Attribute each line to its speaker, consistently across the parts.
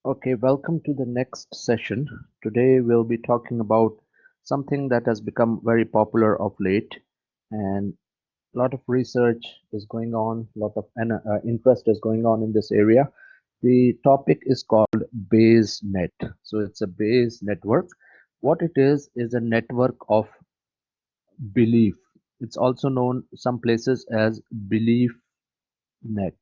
Speaker 1: Okay, welcome to the next session. Today we'll be talking about something that has become very popular of late, and a lot of research is going on, a lot of interest is going on in this area. The topic is called BaseNet. So it's a Bayes network. What it is a network of belief. It's also known some places as belief net.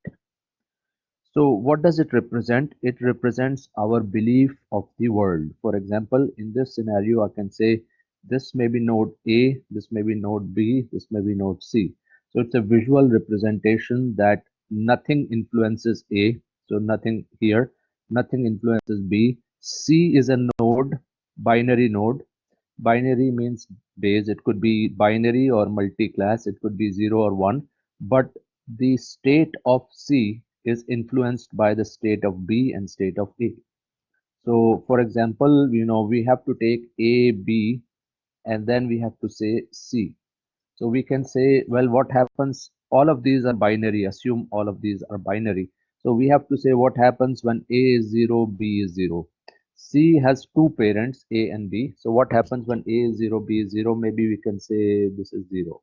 Speaker 1: So what does it represent? It represents our belief of the world. For example, in this scenario, I can say this may be node A, this may be node B, this may be node C. So it's a visual representation that nothing influences A, so nothing here, nothing influences B. C is a node, binary node. Binary means base. It could be binary or multi-class. It could be 0 or 1. But the state of C is influenced by the state of B and state of A. So, for example, we have to take A, B, and then we have to say C. So we can say, well, what happens? All of these are binary. Assume all of these are binary. So we have to say what happens when A is 0, B is 0. C has two parents, A and B. So what happens when A is 0, B is 0? Maybe we can say this is 0.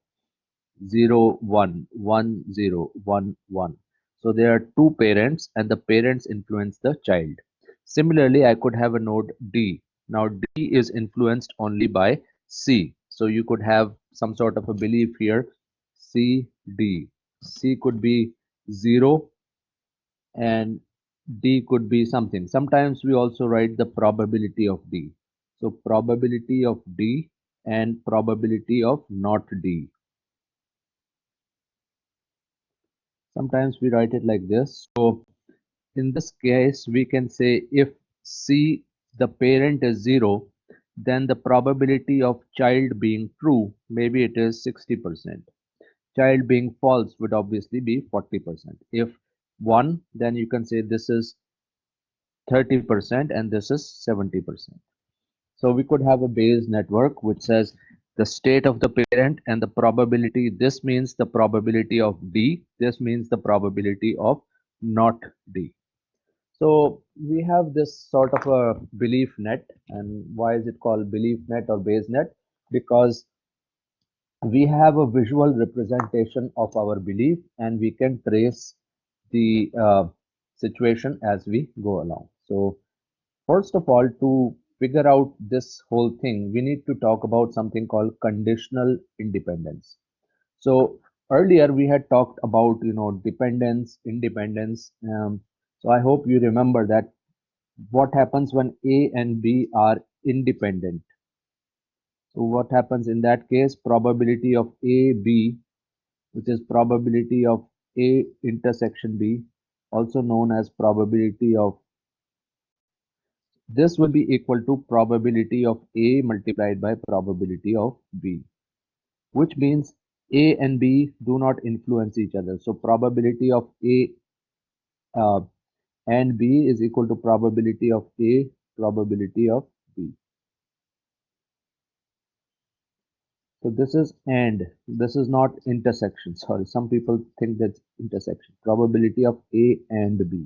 Speaker 1: 0, 1, 1, 0, 1, 1. So there are two parents and the parents influence the child. Similarly, I could have a node D. Now D is influenced only by C. So you could have some sort of a belief here, C, D. C could be 0 and D could be something. Sometimes we also write the probability of D. So probability of D and probability of not D. Sometimes we write it like this. So in this case, we can say if C, the parent is 0, then the probability of child being true, maybe it is 60%. Child being false would obviously be 40%. If 1, then you can say this is 30% and this is 70%. So we could have a Bayes network which says the state of the parent and the probability. This means the probability of D. This means the probability of not D. So we have this sort of a belief net. And why is it called belief net or Bayes net? Because we have a visual representation of our belief and we can trace the situation as we go along. So first of all, to figure out this whole thing, we need to talk about something called conditional independence. So earlier we had talked about, dependence, independence. So I hope you remember that what happens when A and B are independent. So what happens in that case? Probability of A, B, which is probability of A intersection B, also known as probability of, this will be equal to probability of A multiplied by probability of B, which means A and B do not influence each other. So probability of A uh, and B is equal to probability of A, probability of B. So this is and, this is not intersection. Sorry, some people think that's intersection. Probability of A and B.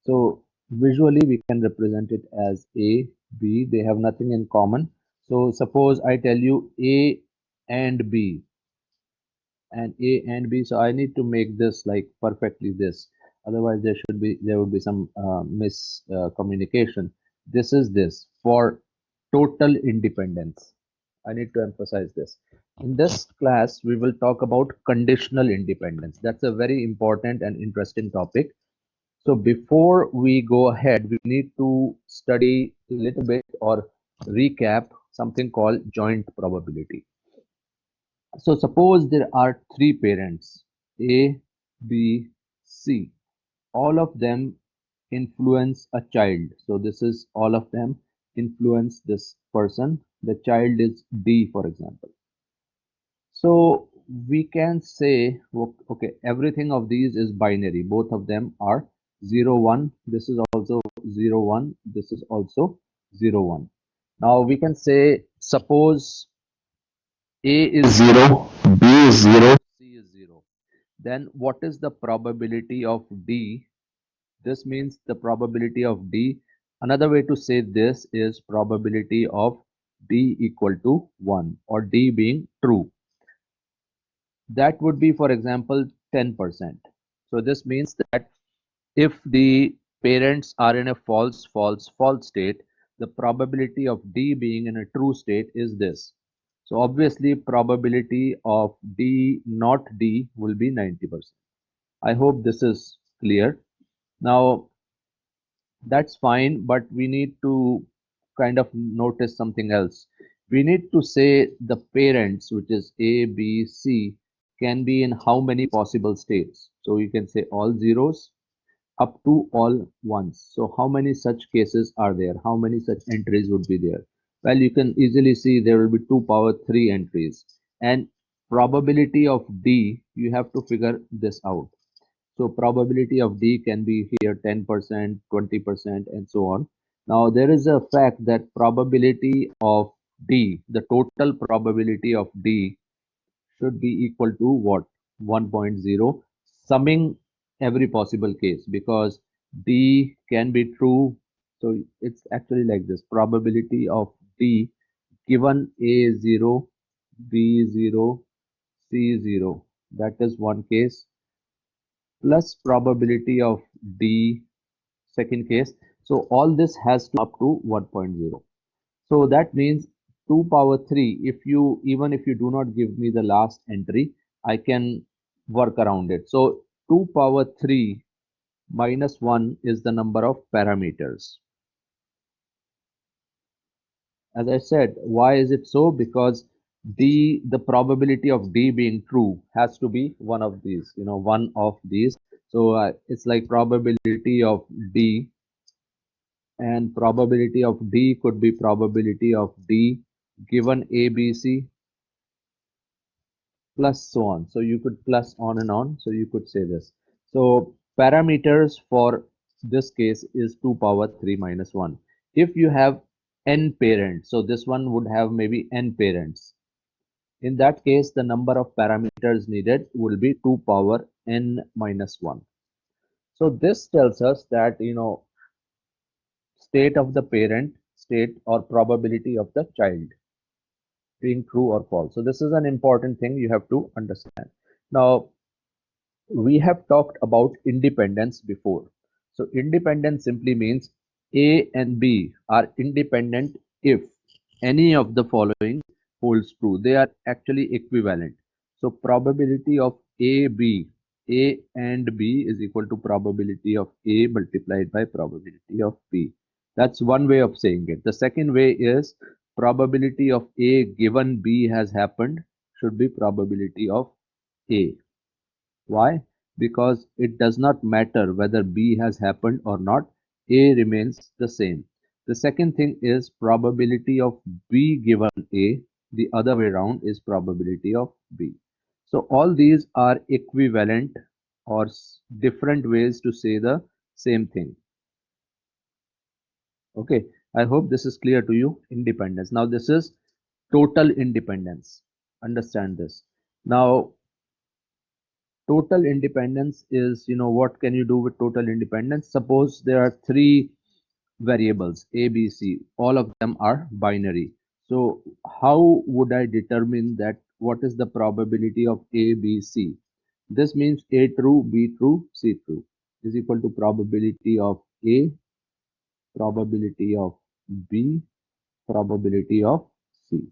Speaker 1: So visually we can represent it as A, B. They have nothing in common. So suppose I tell you A and B and A and B. So I need to make this like perfectly this. Otherwise there would be some miscommunication. This is this for total independence. I need to emphasize this. In this class, we will talk about conditional independence. That's a very important and interesting topic. So before we go ahead, we need to study a little bit or recap something called joint probability. So suppose there are three parents, A, B, C. All of them influence a child. So this is all of them influence this person. The child is D, for example. So we can say, okay, everything of these is binary. Both of them are 0, 1. This is also 0, 1. This is also 0, 1. Now we can say, suppose A is 0, B is 0, C is 0. Then what is the probability of D This means the probability of D. Another way to say this is probability of D equal to 1 or D being true. That would be, for example, 10%. So this means that if the parents are in a false, false, false state, the probability of D being in a true state is this. So obviously probability of D not D will be 90%. I hope this is clear. Now that's fine, but we need to kind of notice something else. We need to say the parents, which is A, B, C, can be in how many possible states. So you can say all zeros up to all ones. So how many such cases are there? How many such entries would be there? Well, you can easily see there will be 2 power 3 entries. And probability of D, you have to figure this out. So probability of D can be here 10%, 20%, and so on. Now there is a fact that probability of D, the total probability of D should be equal to what? 1.0, summing every possible case, because D can be true. So it's actually like this: probability of D given A0, B0, C0. That is one case, plus probability of D second case. So all this has to up to 1.0. So that means 2 power 3, if you, even if you do not give me the last entry, I can work around it. So 2 power 3 minus 1 is the number of parameters. As I said, why is it so? Because D, the probability of D being true has to be one of these, one of these. So it's like probability of D, and probability of D could be probability of D given ABC plus so on. So you could plus on and on. So you could say this. So parameters for this case is 2 power 3 minus 1. If you have n parents, so this one would have maybe n parents. In that case, the number of parameters needed will be 2 power n minus 1. So this tells us that, state of the parent, state or probability of the child being true or false. So this is an important thing you have to understand. Now, we have talked about independence before. So independence simply means A and B are independent if any of the following holds true. They are actually equivalent. So probability of A and B is equal to probability of A multiplied by probability of B. That's one way of saying it. The second way is probability of A given B has happened should be probability of A. Why? Because it does not matter whether B has happened or not, A remains the same. The second thing is probability of B given A, the other way around is probability of B. So all these are equivalent or different ways to say the same thing. Okay, I hope this is clear to you. Independence. Now this is total independence. Understand this. Now total independence is, what can you do with total independence? Suppose there are three variables A, B, C, all of them are binary. So how would I determine that what is the probability of A, B, C? This means A true, B true, C true is equal to probability of A, probability of B, probability of C,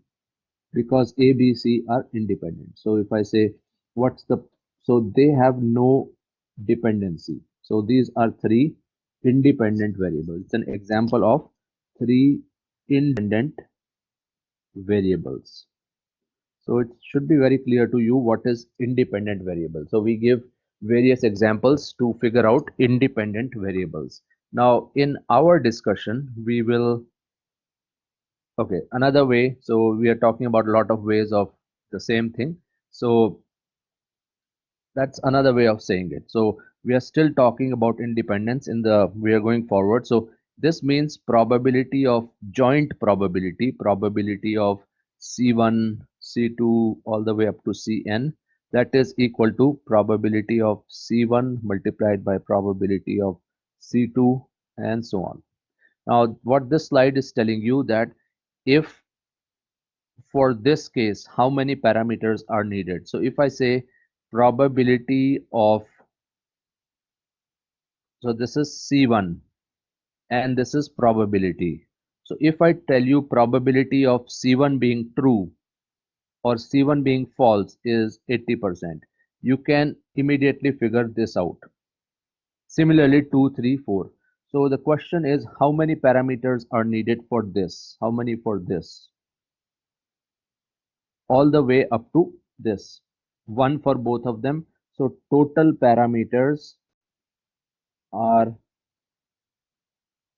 Speaker 1: because A, B, C are independent. So if I say what's the, so they have no dependency. So these are three independent variables. It's an example of three independent variables. So it should be very clear to you what is independent variable. So we give various examples to figure out independent variables. Now in our discussion, we will, okay, another way. So we are talking about a lot of ways of the same thing. So that's another way of saying it. So we are still talking about independence in the, we are going forward. So this means probability of joint probability of C1, C2 all the way up to Cn, that is equal to probability of C1 multiplied by probability of C2, and so on. Now, what this slide is telling you that if for this case, how many parameters are needed? So if I say probability of, so this is C1 and this is probability. So if I tell you probability of C1 being true or C1 being false is 80%, you can immediately figure this out. Similarly, 2, 3, 4. So the question is how many parameters are needed for this? How many for this? All the way up to this. One for both of them. So total parameters are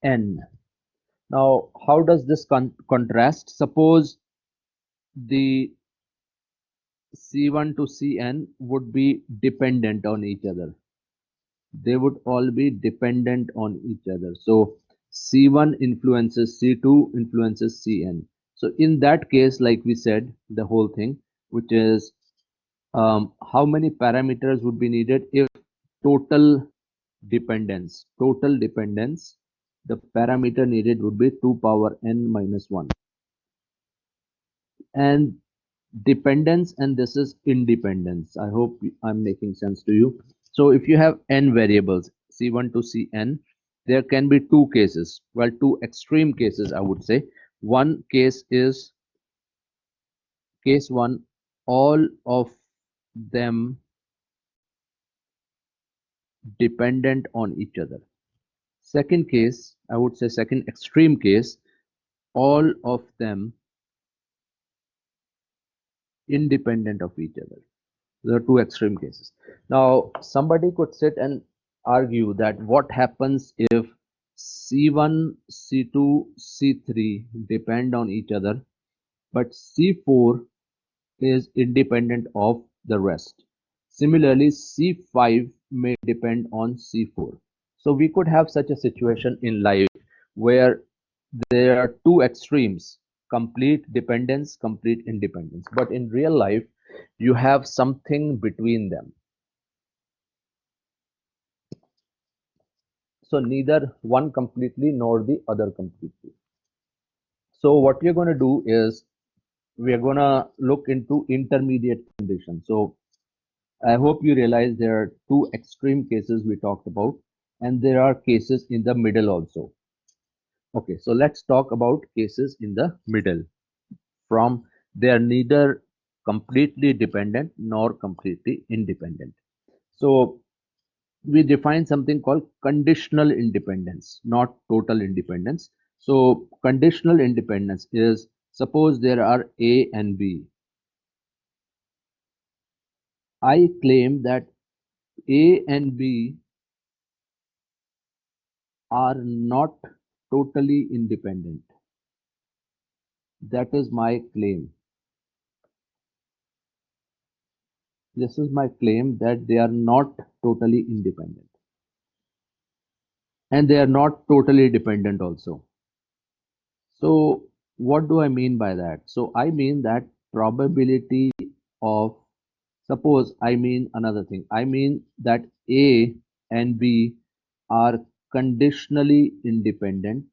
Speaker 1: n. Now, how does this contrast? Suppose the C1 to Cn would be dependent on each other. They would all be dependent on each other. So C1 influences C2 influences Cn. So in that case, like we said, the whole thing, which is how many parameters would be needed if total dependence, the parameter needed would be 2 power n minus 1. And dependence, and this is independence. I hope I'm making sense to you. So if you have n variables, C1 to Cn, there can be two cases. Well, two extreme cases, I would say. One case is case one, all of them dependent on each other. Second case, I would say second extreme case, all of them independent of each other. There are two extreme cases. Now, somebody could sit and argue that what happens if C1, C2, C3 depend on each other, but C4 is independent of the rest. Similarly, C5 may depend on C4. So we could have such a situation in life where there are two extremes, complete dependence, complete independence. But in real life, you have something between them. So neither one completely nor the other completely. So what we're going to do is we're going to look into intermediate conditions. So I hope you realize there are two extreme cases we talked about, and there are cases in the middle also. Okay, so let's talk about cases in the middle. From they are neither completely dependent nor completely independent. So we define something called conditional independence, not total independence. So conditional independence is, suppose there are A and B. I claim that A and B are not totally independent. That is my claim. This is my claim that they are not totally independent. And they are not totally dependent also. So what do I mean by that? So I mean that probability of, suppose I mean another thing. I mean that A and B are conditionally independent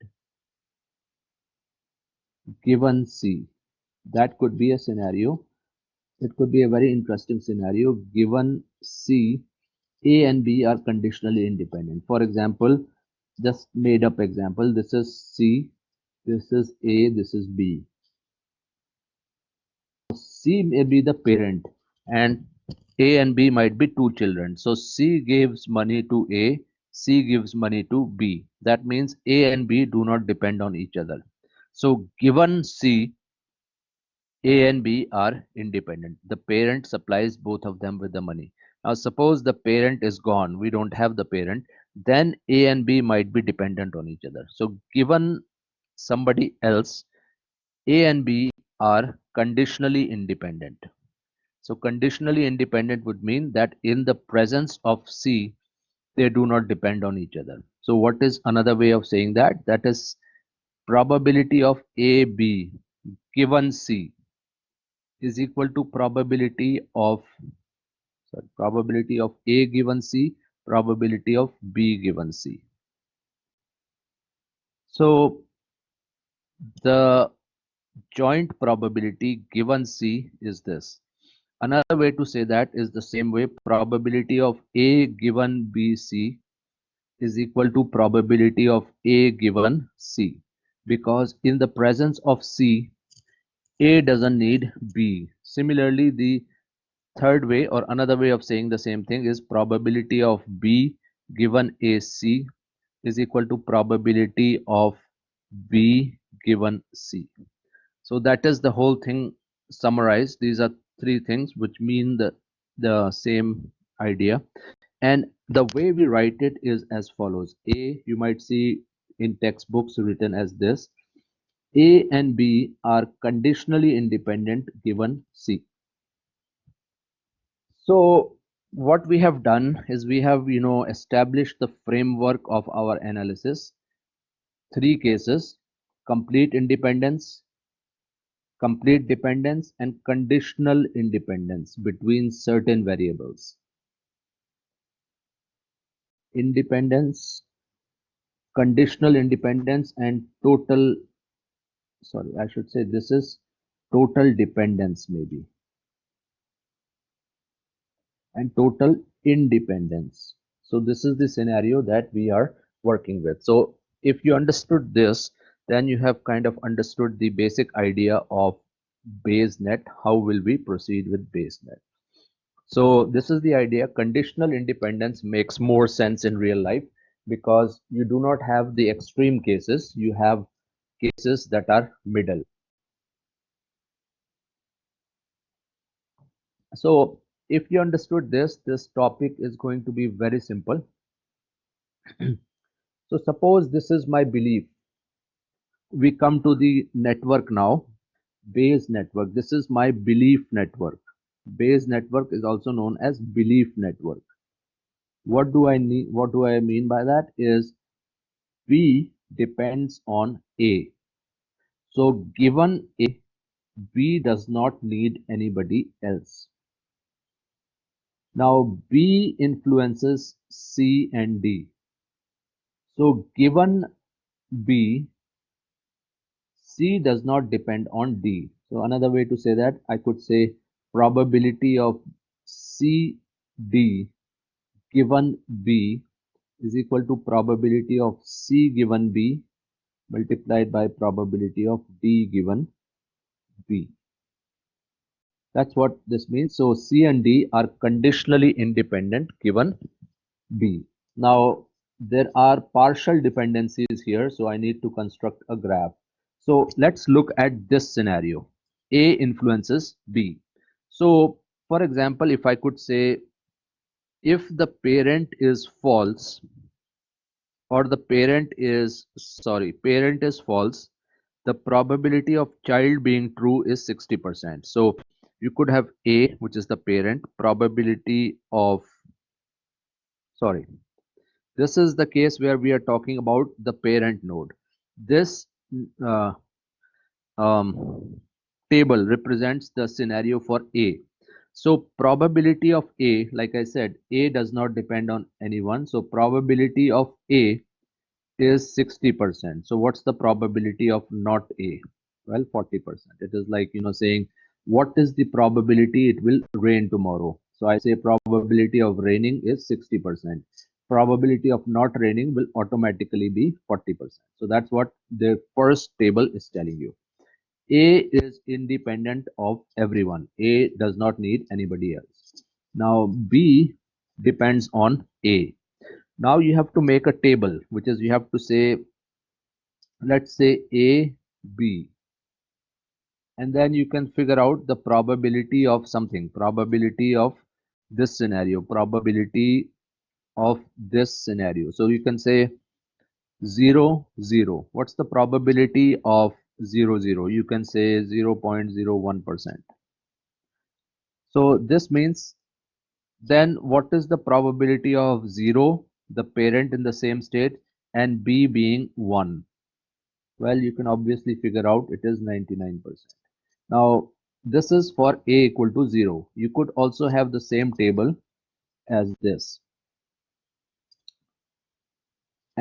Speaker 1: given C. That could be a scenario. It could be a very interesting scenario given C, A and B are conditionally independent. For example, just made up example, this is C, this is A, this is B. C may be the parent and A and B might be two children. So C gives money to A, C gives money to B. That means A and B do not depend on each other. So given C, A and B are independent. The parent supplies both of them with the money. Now suppose the parent is gone, we don't have the parent, then A and B might be dependent on each other. So given somebody else, A and B are conditionally independent. So conditionally independent would mean that in the presence of C, they do not depend on each other. So what is another way of saying that? That is probability of AB given C is equal to probability of A given C, probability of B given C. So the joint probability given C is this. Another way to say that is the same way probability of A given B C is equal to probability of A given C, because in the presence of C, A doesn't need B. Similarly, the third way or another way of saying the same thing is probability of B given AC is equal to probability of B given C. So that is the whole thing summarized. These are three things which mean the same idea. And the way we write it is as follows. A, you might see in textbooks written as this. A and B are conditionally independent given C. So what we have done is we have, established the framework of our analysis. Three cases: complete independence, complete dependence, and conditional independence between certain variables. Independence, conditional independence, and sorry, I should say this is total dependence maybe, and total independence. So this is the scenario that we are working with. So if you understood this, then you have kind of understood the basic idea of BaseNet. How will we proceed with BaseNet? So this is the idea. Conditional independence makes more sense in real life because you do not have the extreme cases. You have cases that are middle. So if you understood this, this topic is going to be very simple. So suppose this is my belief. We come to the network now. Bayes network. This is my belief network. Bayes network is also known as belief network. What do I need? What do I mean by that is B depends on A. So given A, B does not need anybody else. Now B influences C and D. So given B, C does not depend on D. So another way to say that, I could say probability of C D given B is equal to probability of C given B multiplied by probability of D given B. That's what this means. So C and D are conditionally independent given B. Now there are partial dependencies here, so I need to construct a graph. So let's look at this scenario. A influences B. So for example, if I could say if the parent is false, or the parent is false, the probability of child being true is 60%. So you could have A, which is the parent, probability of, sorry, this is the case where we are talking about the parent node. This uh, table represents the scenario for A. So probability of A, like I said, A does not depend on anyone. So probability of A is 60%. So what's the probability of not A? Well, 40%. It is like, saying what is the probability it will rain tomorrow? So I say probability of raining is 60%. Probability of not raining will automatically be 40%. So that's what the first table is telling you. A is independent of everyone. A does not need anybody else. Now B depends on A. Now you have to make a table, which is you have to say, let's say A, B, and then you can figure out the probability of something, probability of this scenario, probability of this scenario. So you can say 0, 0. What's the probability of 0, 0? You can say 0.01%. So this means then what is the probability of 0, the parent in the same state, and B being 1? Well, you can obviously figure out it is 99%. Now, this is for A equal to 0. You could also have the same table as this.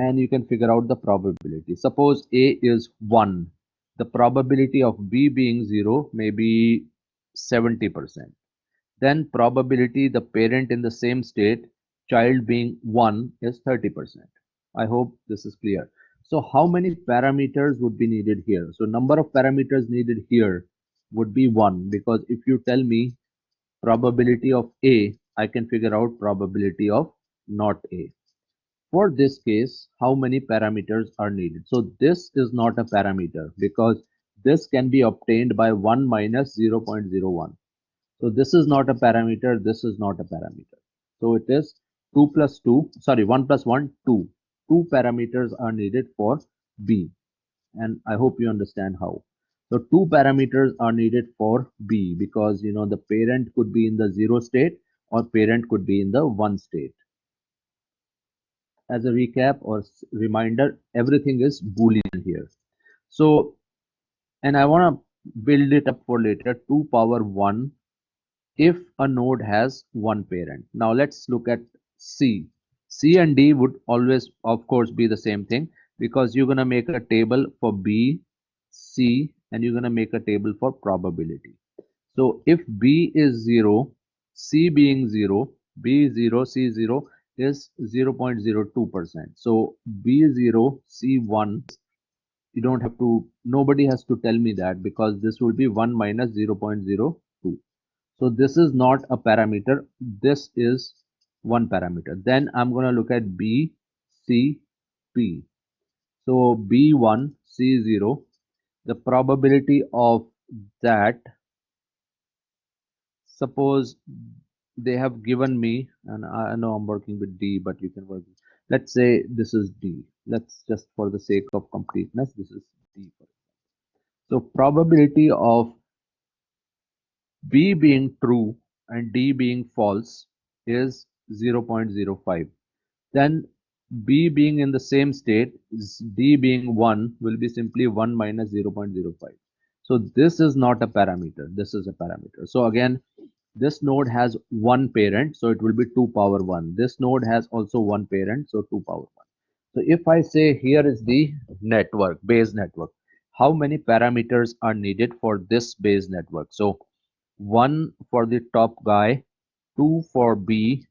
Speaker 1: and you can figure out the probability. Suppose A is 1. The probability of B being 0 may be 70%. Then probability the parent in the same state, child being 1, is 30%. I hope this is clear. So how many parameters would be needed here? So number of parameters needed here would be 1, because if you tell me probability of A, I can figure out probability of not A. For this case, how many parameters are needed? So this is not a parameter because this can be obtained by 1 minus 0.01. So this is not a parameter, this is not a parameter. So it is 2 plus 2, sorry, 1 plus 1, 2. Two parameters are needed for B, and I hope you understand how. So two parameters are needed for B because the parent could be in the 0 state or parent could be in the 1 state. As a recap or reminder, everything is Boolean here. So, and I want to build it up for later, 2 power 1 if a node has one parent. Now let's look at C. C and D would always, of course, be the same thing because you're going to make a table for B, C, and you're going to make a table for probability. So if B is 0, C being 0, B is 0, C is 0 is 0.02%. So B is 0, C 1. You don't have to, nobody has to tell me that because this will be 1 minus 0.02. So this is not a parameter. This is one parameter. Then I'm going to look at B, C, P. So B1, C0. The probability of that, suppose they have given me, and I know I'm working with D, but you can work. Let's say this is D. Let's just for the sake of completeness, this is D. So probability of B being true and D being false is 0.05. Then B being in the same state, D being 1 will be simply 1 minus 0.05. So this is not a parameter. This is a parameter. So again, this node has one parent, so it will be 2 power 1. This node has also one parent, so 2 power 1. So if I say here is the network, Bayes network, how many parameters are needed for this Bayes network? So 1 for the top guy, 2 for B,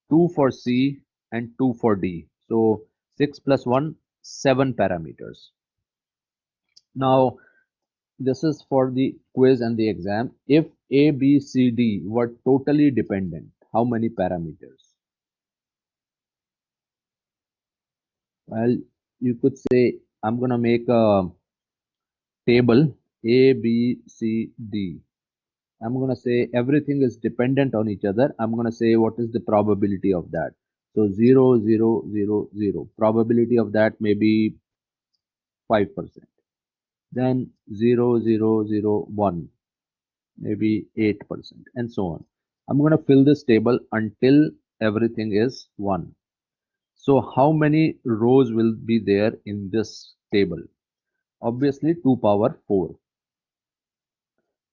Speaker 1: 2 for C, and 2 for D. So 6 plus 1, 7 parameters. Now this is for the quiz and the exam. If A, B, C, D were totally dependent, how many parameters? Well, you could say I'm going to make a table A, B, C, D. I'm going to say everything is dependent on each other. I'm going to say what is the probability of that. So 0, 0, 0, 0. Probability of that may be 5%. Then 0, 0, 0, 1, maybe 8%, and so on. I'm going to fill this table until everything is 1. So how many rows will be there in this table? Obviously 2 power 4.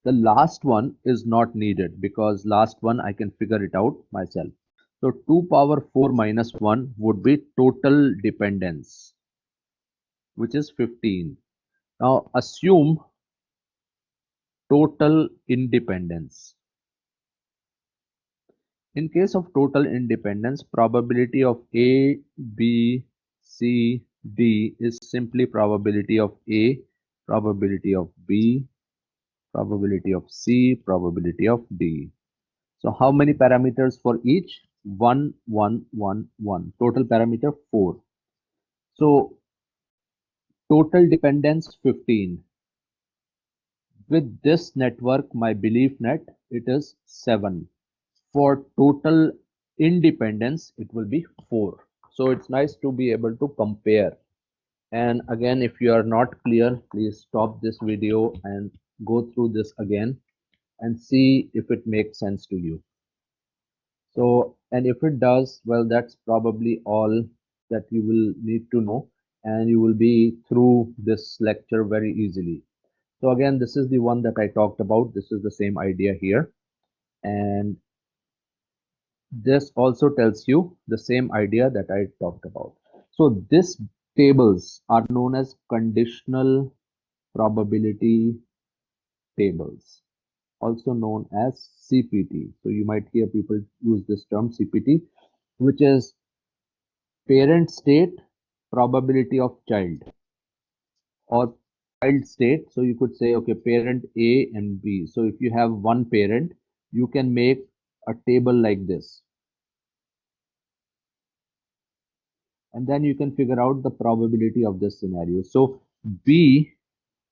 Speaker 1: The last one is not needed because last one I can figure it out myself. So 2 power 4 minus 1 would be total dependence, which is 15. Now assume total independence. In case of total independence, probability of A, B, C, D is simply probability of A, probability of B, probability of C, probability of D. So how many parameters for each? 1, 1, 1, 1. Total parameter 4. So total dependence 15. With this network, my belief net, it is 7. For total independence, it will be 4. So it's nice to be able to compare. And again, if you are not clear, please stop this video and go through this again and see if it makes sense to you. So, and if it does, well, that's probably all that you will need to know, and you will be through this lecture very easily. So again, this is the one that I talked about. This is the same idea here. And this also tells you the same idea that I talked about. So these tables are known as conditional probability tables, also known as CPT. So you might hear people use this term CPT, which is parent state probability of child, or child state. So you could say, okay, parent A and B. So if you have one parent, you can make a table like this, and then you can figure out the probability of this scenario. So B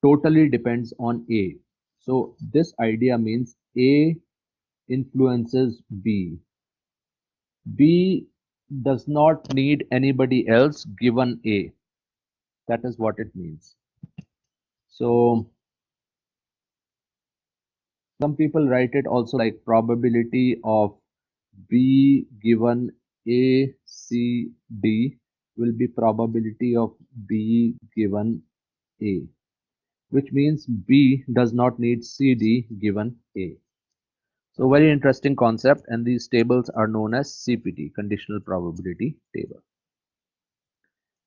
Speaker 1: totally depends on A. So this idea means A influences B. B does not need anybody else given A. That is what it means. So some people write it also like probability of B given A, C, D will be probability of B given A, which means B does not need CD given A. So very interesting concept, and these tables are known as CPT, conditional probability table.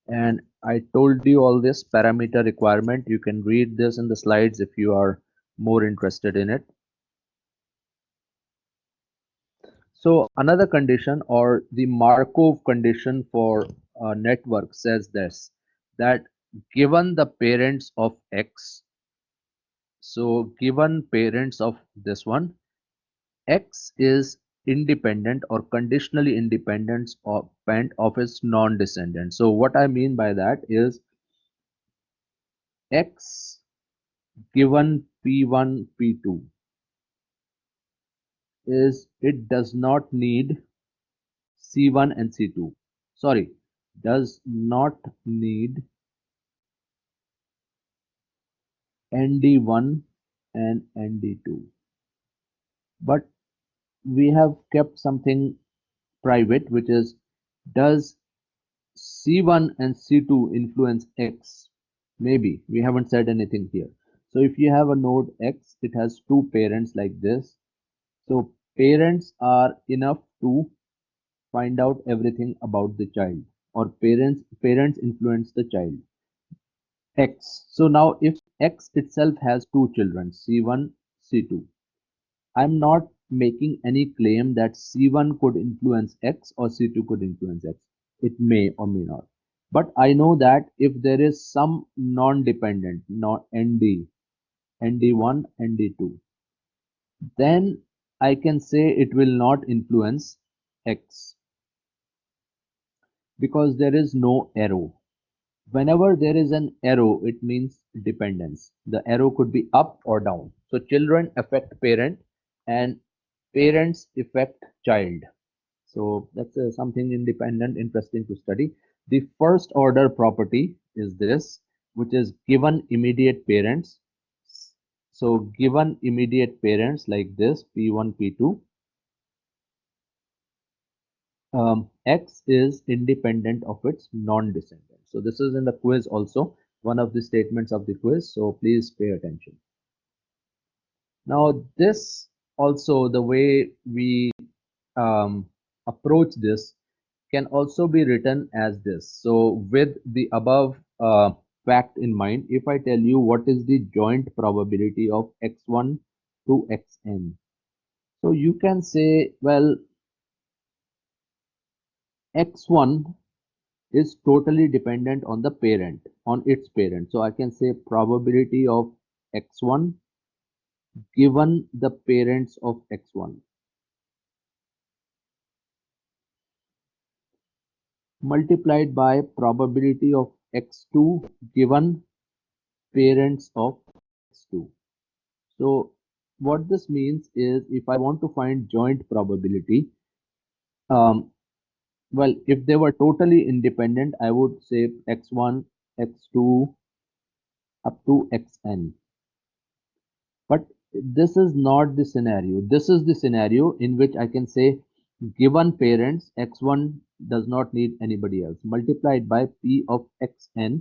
Speaker 1: And I told you all this parameter requirement. You can read this in the slides if you are more interested in it. So another condition, or the Markov condition for a network, says this, that given the parents of X, so given parents of this one, X is independent or conditionally independent of its non-descendant. So what I mean by that is X given P1, P2 is it does not need C1 and C2. Sorry, does not need ND1 and ND2. But we have kept something private, which is, does C1 and C2 influence X? Maybe. We haven't said anything here. So if you have a node X, it has two parents like this. So parents are enough to find out everything about the child, or parents influence the child X. So now if X itself has two children, C1, C2, I'm not making any claim that C1 could influence X or C2 could influence X. It may or may not. But I know that if there is some non-dependent, not ND, ND1, ND2, then I can say it will not influence X because there is no arrow. Whenever there is an arrow, it means dependence. The arrow could be up or down. So children affect parent and parents affect child. So that's something independent, interesting to study. The first order property is this, which is given immediate parents. So given immediate parents like this, P1, P2, X is independent of its non-descendant. So this is in the quiz also, one of the statements of the quiz. So please pay attention. Now this also, the way we approach this can also be written as this. So with the above fact in mind, if I tell you what is the joint probability of x1 to xn, so you can say, well, x1 is totally dependent on the parent, on its parent. So I can say probability of x1 given the parents of x1 multiplied by probability of x2 given parents of x2. So what this means is, if I want to find joint probability, um, well, if they were totally independent, I would say x1, x2 up to xn. But this is not the scenario. This is the scenario in which I can say given parents, x1 does not need anybody else, multiplied by p of xn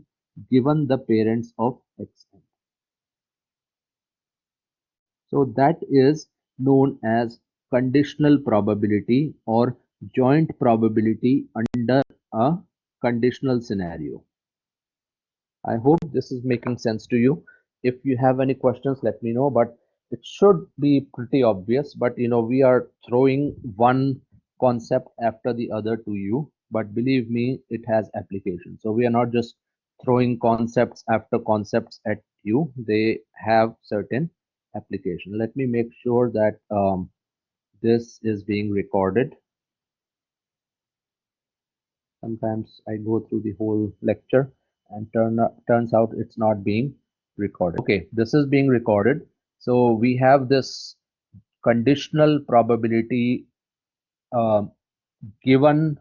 Speaker 1: given the parents of xn. So that is known as conditional probability or joint probability under a conditional scenario. I hope this is making sense to you. If you have any questions, let me know, but it should be pretty obvious. But we are throwing one concept after the other to you, but believe me, it has application. So we are not just throwing concepts after concepts at you. They have certain application. Let me make sure that this is being recorded. Sometimes I go through the whole lecture and turns out it's not being recorded. Okay, this is being recorded. So we have this conditional probability given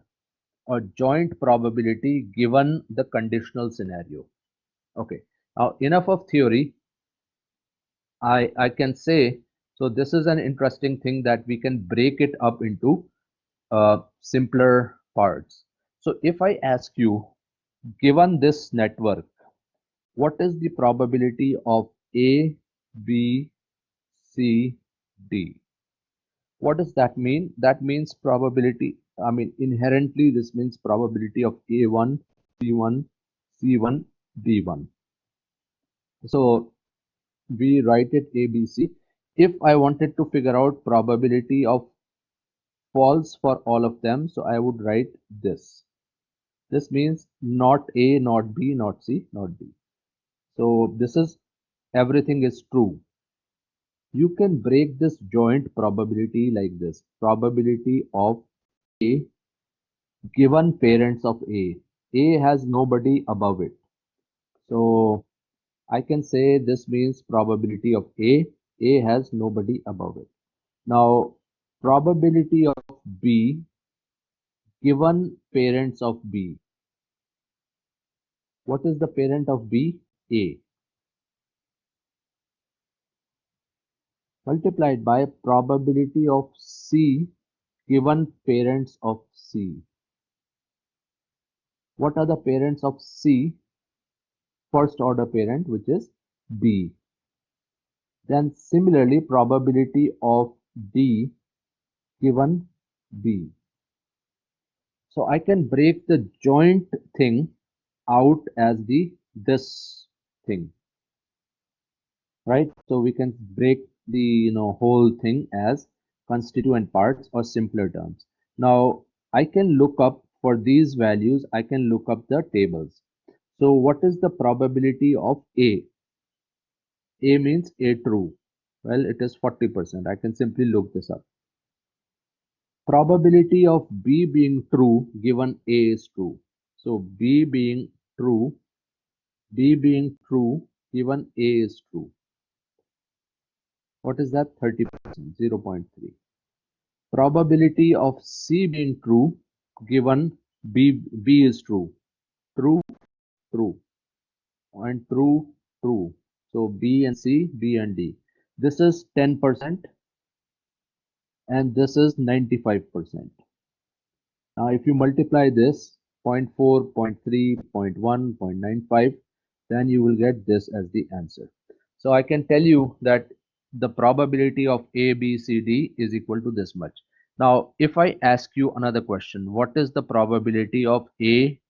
Speaker 1: a joint probability given the conditional scenario. Okay, now enough of theory. I can say, so this is an interesting thing that we can break it up into simpler parts. So if I ask you, given this network, what is the probability of A, B, C, D? What does that mean? That means probability, I mean, inherently, this means probability of A1, B1, C1, D1. So we write it A, B, C. If I wanted to figure out probability of false for all of them, so I would write this. This means not A, not B, not C, not D. So this is everything is true. You can break this joint probability like this. Probability of A given parents of A. A has nobody above it. So I can say this means probability of A. A has nobody above it. Now probability of B given parents of B. What is the parent of B? A. Multiplied by probability of C given parents of C. What are the parents of C? First order parent, which is B. Then similarly probability of D given B. So I can break the joint thing out as this thing, right? So we can break the whole thing as constituent parts or simpler terms. Now I can look up for these values, I can look up the tables. So what is the probability of A? A means A true. Well, it is 40%. I can simply look this up. Probability of B being true given A is true. So B being true given A is true. What is that? 30%, 0.3. Probability of C being true given B is true. True, true, and true, true. So B and C, B and D. This is 10% and this is 95%. Now if you multiply this 0.4, 0.3, 0.1, 0.95, then you will get this as the answer. So I can tell you that the probability of A, B, C, D is equal to this much. Now if I ask you another question, what is the probability of A,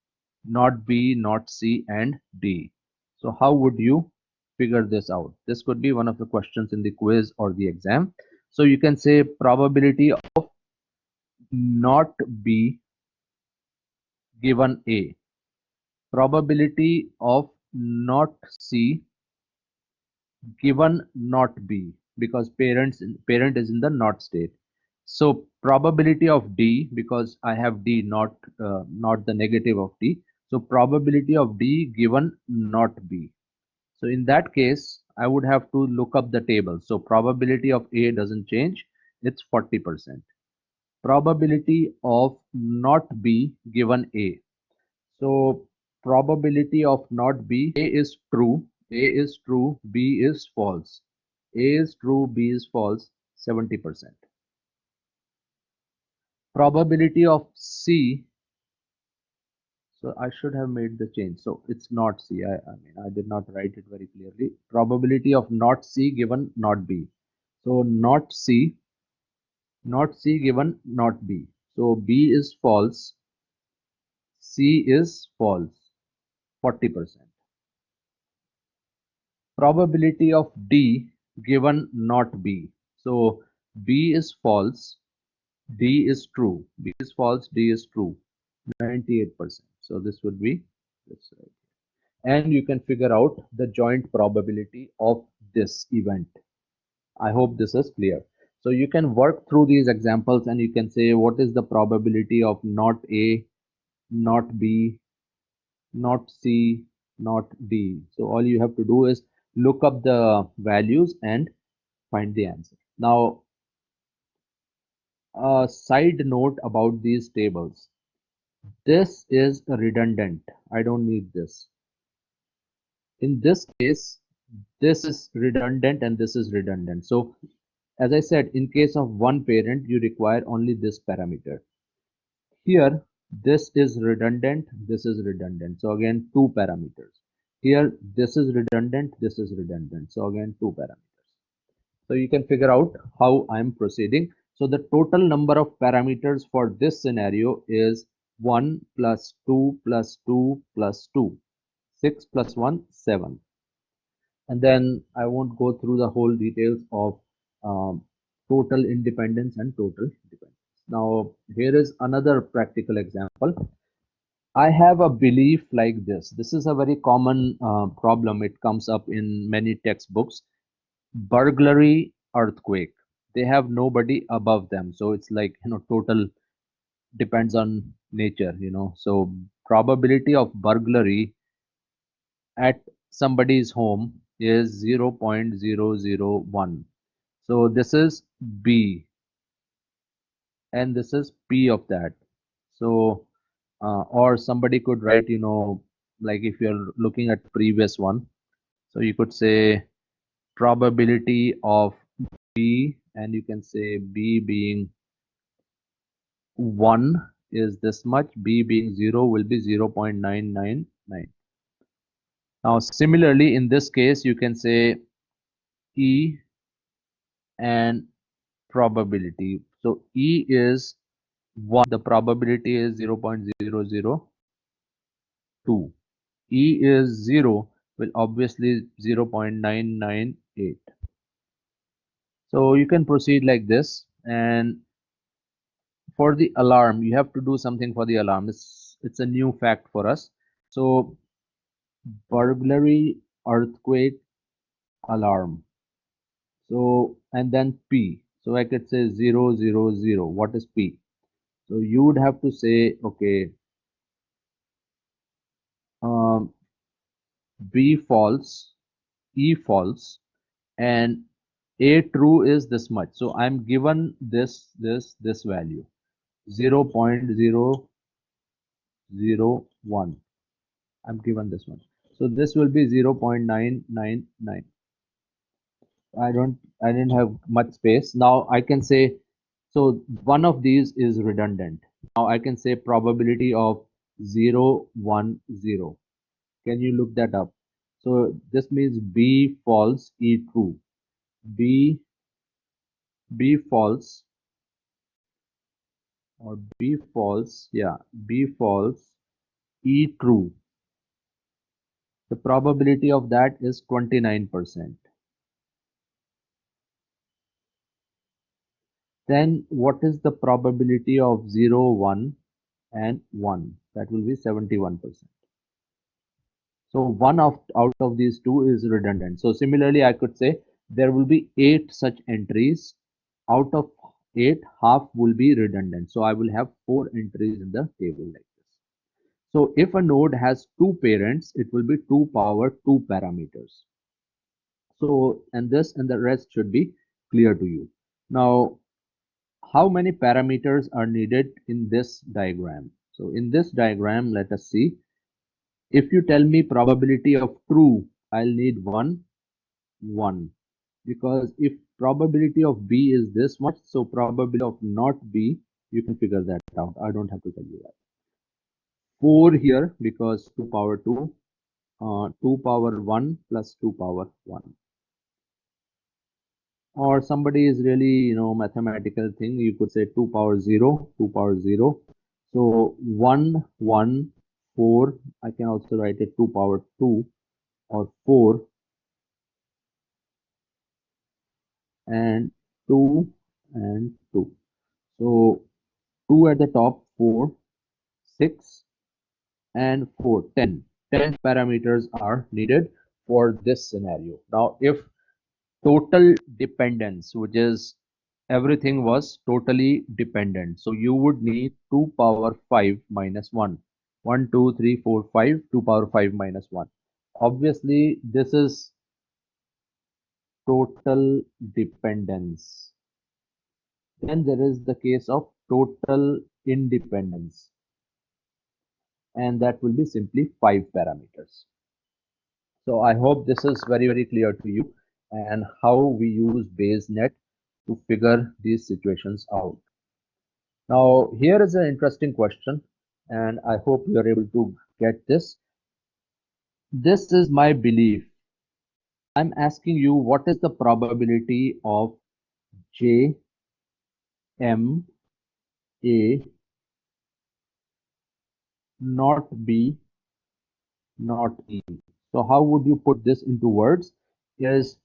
Speaker 1: not B, not C and D? So how would you figure this out? This could be one of the questions in the quiz or the exam. So you can say probability of not B given A, probability of not C given not B, because parent is in the not state. So probability of D, because I have D not the negative of D. So probability of D given not B. So in that case, I would have to look up the table. So probability of A doesn't change. It's 40%. Probability of not B given A. So probability of not B, A is true, B is false. A is true, B is false, 70%. Probability of C, so I should have made the change. So it's not C. I mean, I did not write it very clearly. Probability of not C given not B. So not C given not B. So B is false, C is false, 40%. Probability of D given not B. So B is false, D is true. B is false, D is true, 98%. So this would be this. And you can figure out the joint probability of this event. I hope this is clear. So you can work through these examples and you can say what is the probability of not A, not B, not C, not D. So all you have to do is look up the values and find the answer. Now, a side note about these tables. This is redundant. I don't need this. In this case, this is redundant and this is redundant. So as I said, in case of one parent, you require only this parameter. Here, this is redundant, this is redundant. So again, two parameters. Here, this is redundant, this is redundant. So again, two parameters. So you can figure out how I'm proceeding. So the total number of parameters for this scenario is 1 plus 2 plus 2 plus 2. 6 plus 1, 7. And then I won't go through the whole details of um, total independence and total dependence. Now, here is another practical example. I have a belief like this. This is a very common problem. It comes up in many textbooks. Burglary, earthquake. They have nobody above them. So it's like, total depends on nature. So probability of burglary at somebody's home is 0.001. So this is B and this is P of that. So or somebody could write, like if you're looking at previous one, so you could say probability of B and you can say B being 1 is this much, B being 0 will be 0.999. Now similarly in this case you can say E and probability. So E is 1, the probability is 0.002. E is 0, will obviously 0.998. So you can proceed like this. And for the alarm, you have to do something for the alarm. It's a new fact for us. So burglary, earthquake, alarm. So and then P. So I could say 000. What is P? So you would have to say, okay, um, B false, E false, and A true is this much. So I'm given this value 0.001. I'm given this one. So this will be 0.999. I didn't have much space. Now I can say, so one of these is redundant. Now I can say probability of 010. Can you look that up? So this means B false, E true. B false or B false, yeah, B false, E true. The probability of that is 29%. Then what is the probability of 0, 1 and 1? That will be 71%. So one out of these two is redundant. So similarly, I could say there will be 8 such entries. Out of 8, half will be redundant. So I will have 4 entries in the table like this. So if a node has 2 parents, it will be 2 power 2 parameters. So, and this and the rest should be clear to you. Now, how many parameters are needed in this diagram? So in this diagram, let us see. If you tell me probability of true, I'll need 1, 1. Because if probability of B is this much, so probability of not B, you can figure that out. I don't have to tell you that. 4 here because 2 power 2, 2 power 1 plus 2 power 1. Or somebody is really, mathematical thing, you could say 2 power 0, 2 power 0. So 1, 1, 4, I can also write it 2 power 2 or 4 and 2 and 2. So 2 at the top, 4, 6 and 4, 10. 10 parameters are needed for this scenario. Now if total dependence, which is everything was totally dependent, so you would need 2 power 5 minus 1. 1, 2, 3, 4, 5, 2 power 5 minus 1. Obviously this is total dependence. Then there is the case of total independence, and that will be simply 5 parameters. So I hope this is very clear to you and how we use BaseNet to figure these situations out. Now here is an interesting question, and I hope you are able to get this. This is my belief. I'm asking you, what is the probability of J, M, A, not B, not E? So how would you put this into words? Is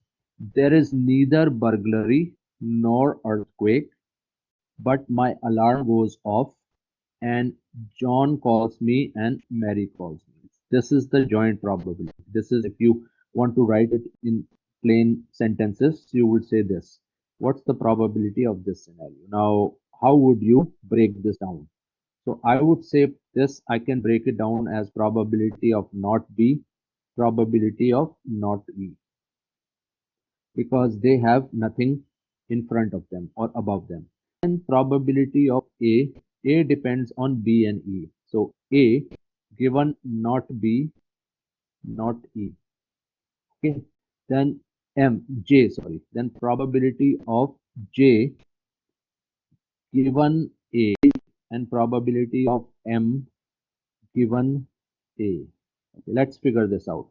Speaker 1: there is neither burglary nor earthquake, but my alarm goes off and John calls me and Mary calls me. This is the joint probability. This is, if you want to write it in plain sentences, you would say this. What's the probability of this scenario? Now, how would you break this down? So I would say this, I can break it down as probability of not B, probability of not E, because they have nothing in front of them or above them. And probability of A depends on B and E. So A given not B, not E. Okay. Then then probability of J given A and probability of M given A. Okay, let's figure this out.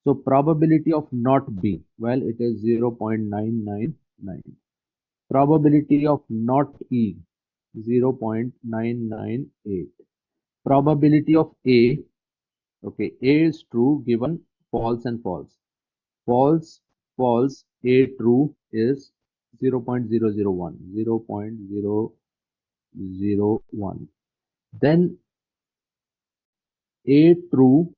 Speaker 1: So probability of not B, well, it is 0.999. Probability of not E, 0.998. Probability of A, okay, A is true given false and false. False, false, A true is 0.001, 0.001. Then A true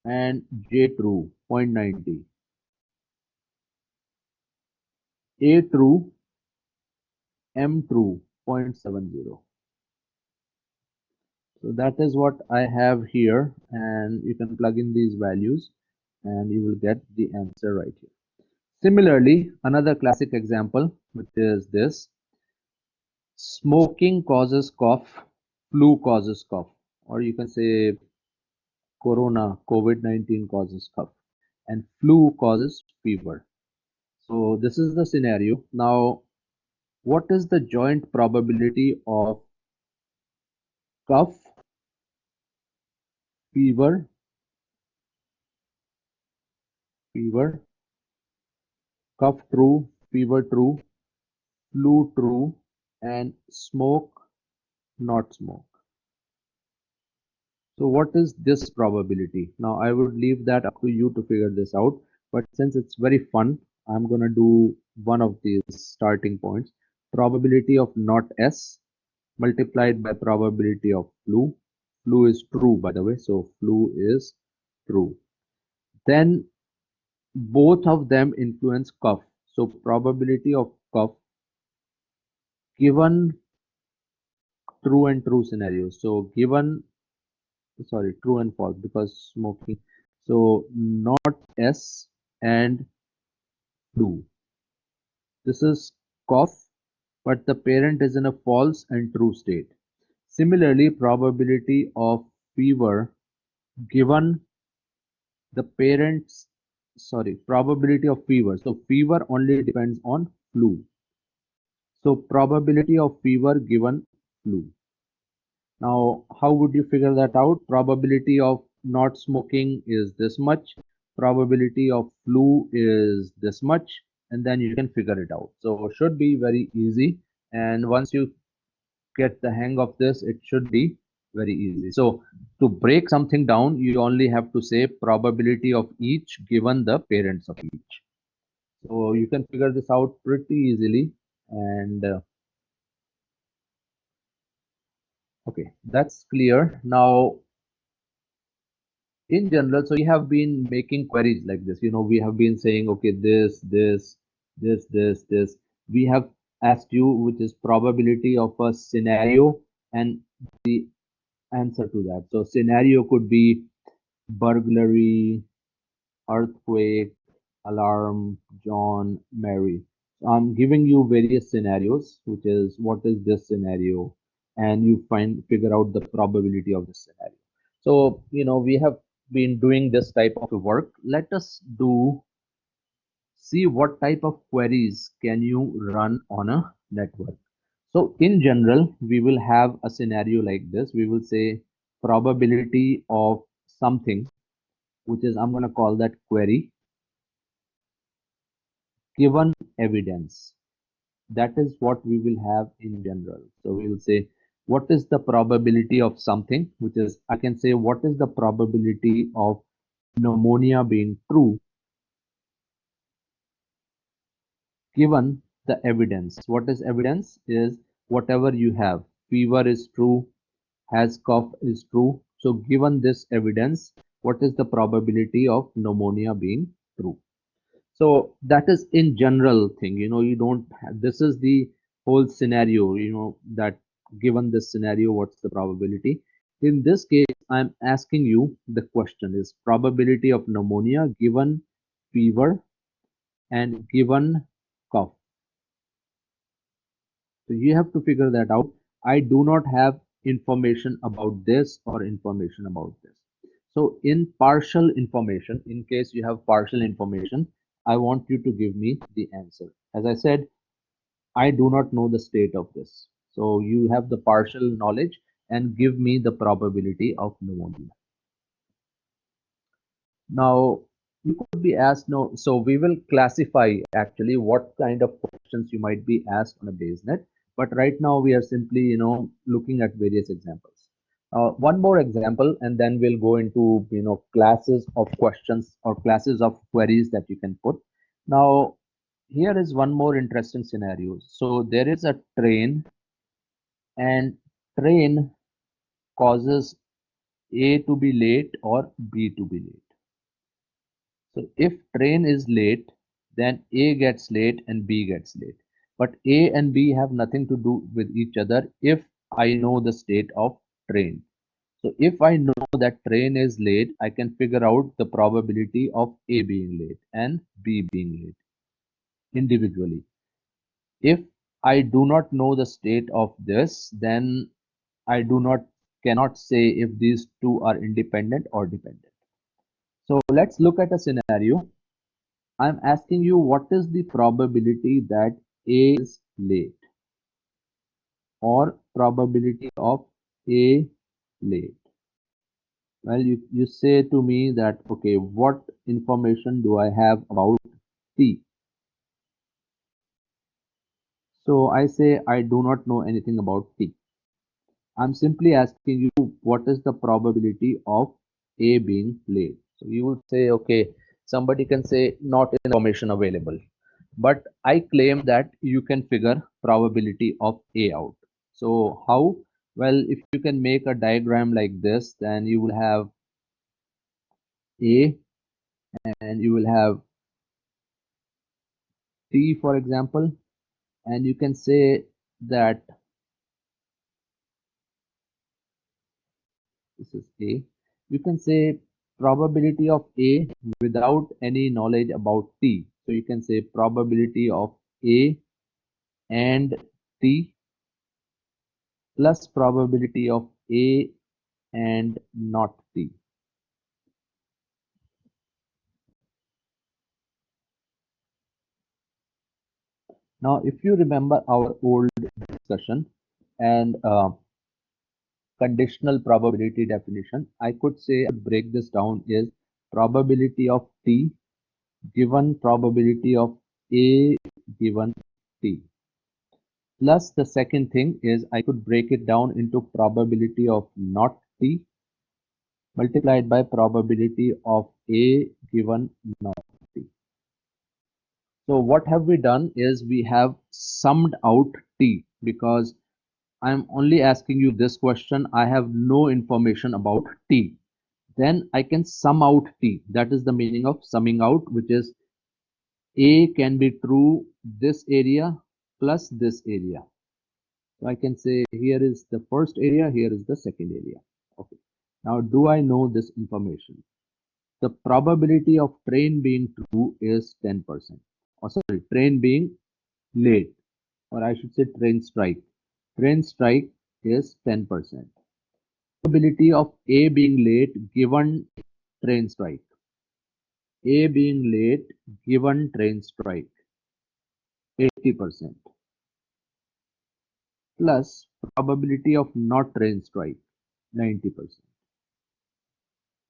Speaker 1: and J true, 0.90. A true, M true, 0.70. So that is what I have here, and you can plug in these values and you will get the answer right here. Similarly, another classic example, which is this: smoking causes cough, flu causes cough, or you can say COVID-19 causes cough, and flu causes fever. So this is the scenario. Now, what is the joint probability of cough, fever, fever, cough true, fever true, flu true, and smoke not smoke? So what is this probability? Now I would leave that up to you to figure this out, but since it's very fun, I'm gonna do one of these starting points. Probability of not S multiplied by probability of flu. Flu is true, by the way, so flu is true. Then both of them influence cough. So probability of cough given true and true scenarios. So given, sorry, true and false, because smoking. So not S and flu. This is cough, but the parent is in a false and true state. Similarly, probability of fever given the parents, sorry, probability of fever. So fever only depends on flu. So probability of fever given flu. Now, how would you figure that out? Probability of not smoking is this much. Probability of flu is this much, and then you can figure it out. So it should be very easy. And once you get the hang of this, it should be very easy. So to break something down, you only have to say probability of each given the parents of each. So you can figure this out pretty easily. And okay, that's clear. Now, in general, so we have been making queries like this. We have been saying, okay, this. We have asked you, which is probability of a scenario and the answer to that. So scenario could be burglary, earthquake, alarm, John, Mary. So I'm giving you various scenarios, which is what is this scenario, and you figure out the probability of this scenario. So we have been doing this type of work. Let us see what type of queries can you run on a network. So in general, we will have a scenario like this. We will say probability of something, which is I'm going to call that query, given evidence. That is what we will have in general. So we will say, what is the probability of something, which is, I can say, what is the probability of pneumonia being true given the evidence. What is evidence? Is whatever you have. Fever is true, has cough is true. So given this evidence, what is the probability of pneumonia being true? So that is in general thing. You don't have, this is the whole scenario, that given this scenario, what's the probability? In this case, I'm asking you, the question is probability of pneumonia given fever and given cough. So you have to figure that out. I do not have information about this or information about this. So in partial information, in case you have partial information, I want you to give me the answer. As I said, I do not know the state of this. So you have the partial knowledge and give me the probability of pneumonia. Now, you could be asked, no, so we will classify actually what kind of questions you might be asked on a BaseNet. But right now we are simply, looking at various examples. One more example, and then we'll go into, classes of questions or classes of queries that you can put. Now, here is one more interesting scenario. So there is a train, and train causes A to be late or B to be late. So if train is late, then A gets late and B gets late. But A and B have nothing to do with each other if I know the state of train. So if I know that train is late, I can figure out the probability of A being late and B being late individually. If I do not know the state of this, then I do not cannot say if these two are independent or dependent. So let's look at a scenario. I'm asking you, what is the probability that A is late or probability of A late? Well, you say to me that, okay, what information do I have about T? So I say I do not know anything about T. I'm simply asking you, what is the probability of A being late? So you would say, okay, somebody can say not information available. But I claim that you can figure probability of A out. So how? Well, if you can make a diagram like this, then you will have A and you will have T, for example, and you can say that this is A. You can say probability of A without any knowledge about T. So you can say probability of A and T plus probability of A and not T. Now, if you remember our old discussion and conditional probability definition, I could say, break this down, is probability of T given probability of A given T. plus the second thing is I could break it down into probability of not t multiplied by probability of A given not t. So what have we done is we have summed out t because I'm only asking you this question. I have no information about t. Then I can sum out t. That is the meaning of summing out, which is A can be true this area plus this area. So I can say here is the first area, here is the second area. Okay. Now do I know this information? The probability of train being true is 10%. Or sorry, train being late, or I should say train strike. Train strike is 10%. Probability of A being late given train strike. A being late given train strike 80% plus probability of not train strike 90%.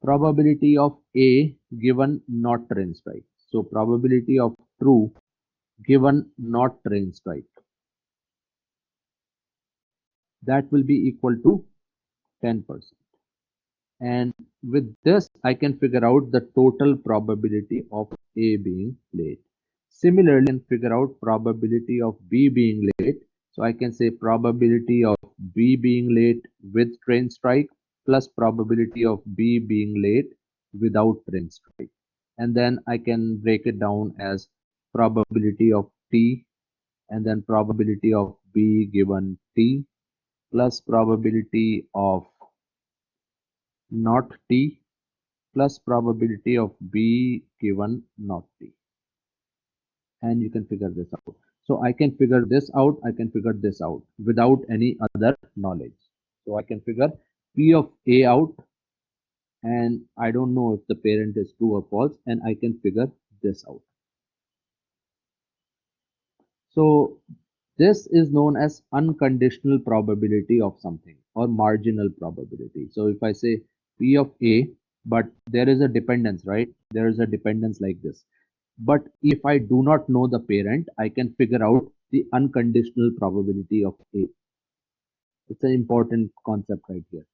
Speaker 1: Probability of A given not train strike. So probability of true given not train strike, that will be equal to 10%. And with this I can figure out the total probability of A being late. Similarly, I can figure out probability of B being late. So I can say probability of B being late with train strike plus probability of B being late without train strike. And then I can break it down as probability of T and then probability of B given T plus probability of not T plus probability of B given not T. And you can figure this out. So I can figure this out, I can figure this out without any other knowledge. So I can figure P of A out and I don't know if the parent is true or false and I can figure this out. So this is known as unconditional probability of something or marginal probability. So if I say P of A, but there is a dependence, right? There is a dependence like this. But if I do not know the parent, I can figure out the unconditional probability of A. It's an important concept right here.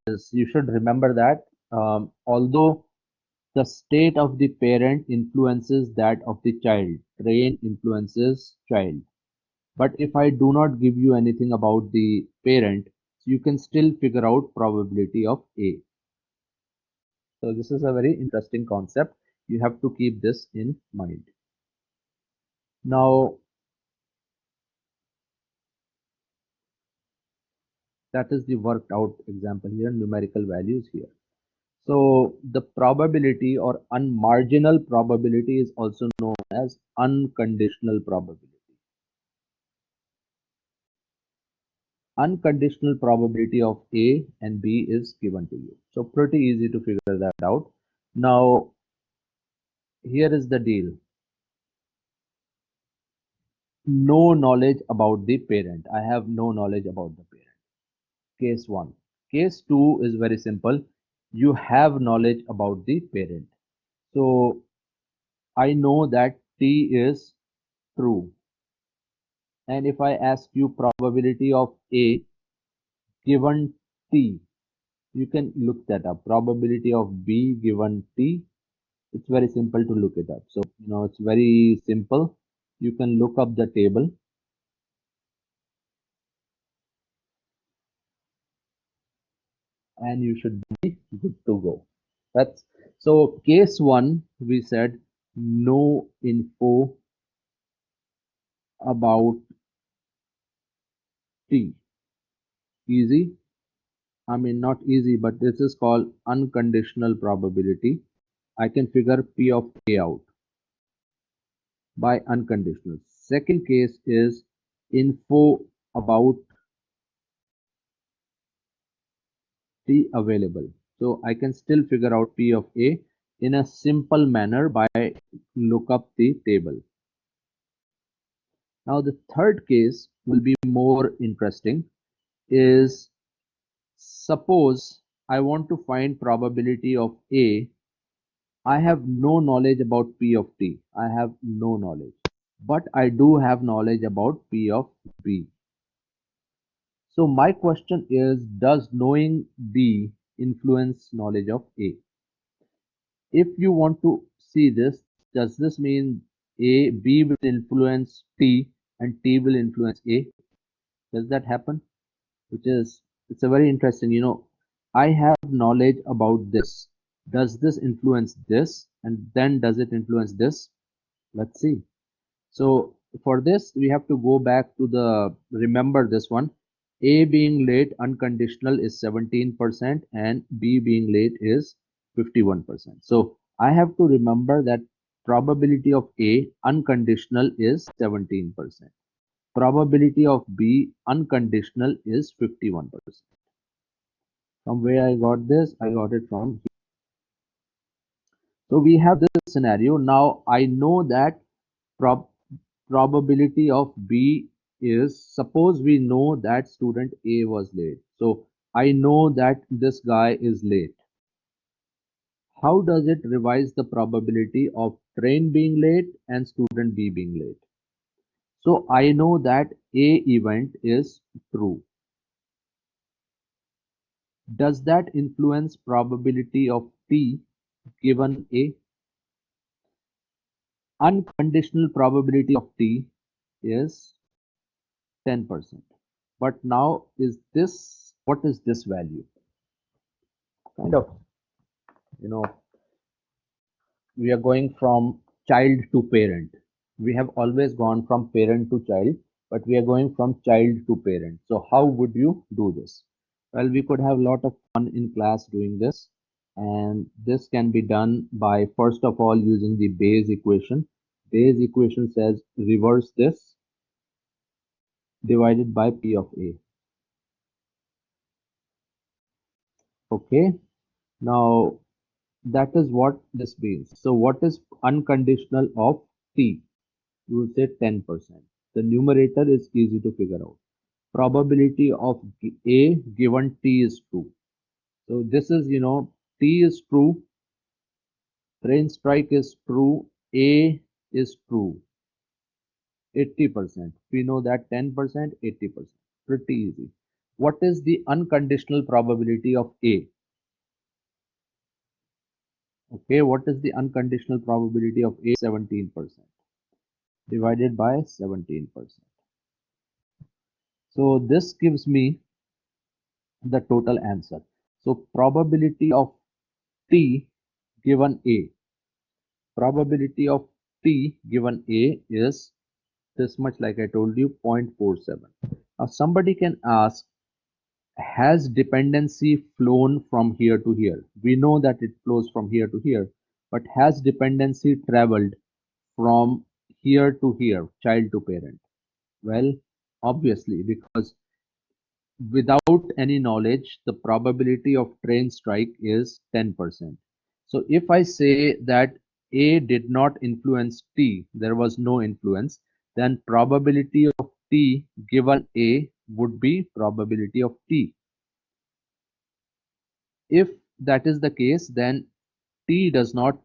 Speaker 1: Yes, you should remember that although the state of the parent influences that of the child, train influences child. But if I do not give you anything about the parent, you can still figure out probability of A. So this is a very interesting concept. You have to keep this in mind. Now, that is the worked out example here, numerical values here. So the probability or unmarginal probability is also known as unconditional probability. Unconditional probability of A and B is given to you. So pretty easy to figure that out. Now, here is the deal. No knowledge about the parent. I have no knowledge about the parent. Case 1. Case 2 is very simple. You have knowledge about the parent. So I know that T is true. And if I ask you probability of A given T, you can look that up. Probability of B given T, it's very simple to look it up. So, it's very simple. You can look up the table and you should be good to go. That's so case 1 we said no info about T. Easy. I mean not easy, but this is called unconditional probability. I can figure P of A out by unconditional. Second case is info about T available. So I can still figure out P of A in a simple manner by look up the table. Now the third case will be more interesting is suppose I want to find probability of A. I have no knowledge about P of T. I have no knowledge. but I do have knowledge about P of B. So my question is, does knowing B influence knowledge of A? If you want to see this, does this mean B will influence T and T will influence A? Does that happen? Which is, it's a very interesting, I have knowledge about this. Does this influence this? And then does it influence this? Let's see. So for this, we have to go back to remember this one. A being late unconditional is 17% and B being late is 51%. So I have to remember that probability of A unconditional is 17%. Probability of B unconditional is 51%. From where I got this? I got it from here. So we have this scenario. Now I know that prob probability of B is, suppose we know that student A was late. So I know that this guy is late. How does it revise the probability of train being late and student B being late? So I know that A event is true. Does that influence probability of T given A? Unconditional probability of T is 10%. But now what is this value? Kind of, you know, we are going from child to parent. We have always gone from parent to child, but we are going from child to parent. So how would you do this? Well, we could have a lot of fun in class doing this. And this can be done by, first of all, using the Bayes equation. Bayes equation says reverse this divided by P of A. Okay. Now that is what this means. So what is unconditional of T? You will say 10%. The numerator is easy to figure out. Probability of A given T is true. So this is, T is true, train strike is true, A is true, 80%. We know that 10%, 80%. Pretty easy. What is the unconditional probability of A? Okay, what is the unconditional probability of A? 17% divided by 17%. So this gives me the total answer. So probability of T given A, probability of T given A is this much, like I told you, 0.47. Now somebody can ask, has dependency flown from here to here? We know that it flows from here to here, but has dependency traveled from here to here, child to parent? Well, obviously, because without any knowledge, the probability of train strike is 10%. So if I say that A did not influence T, there was no influence, then probability of T given A would be probability of T. If that is the case, then T does not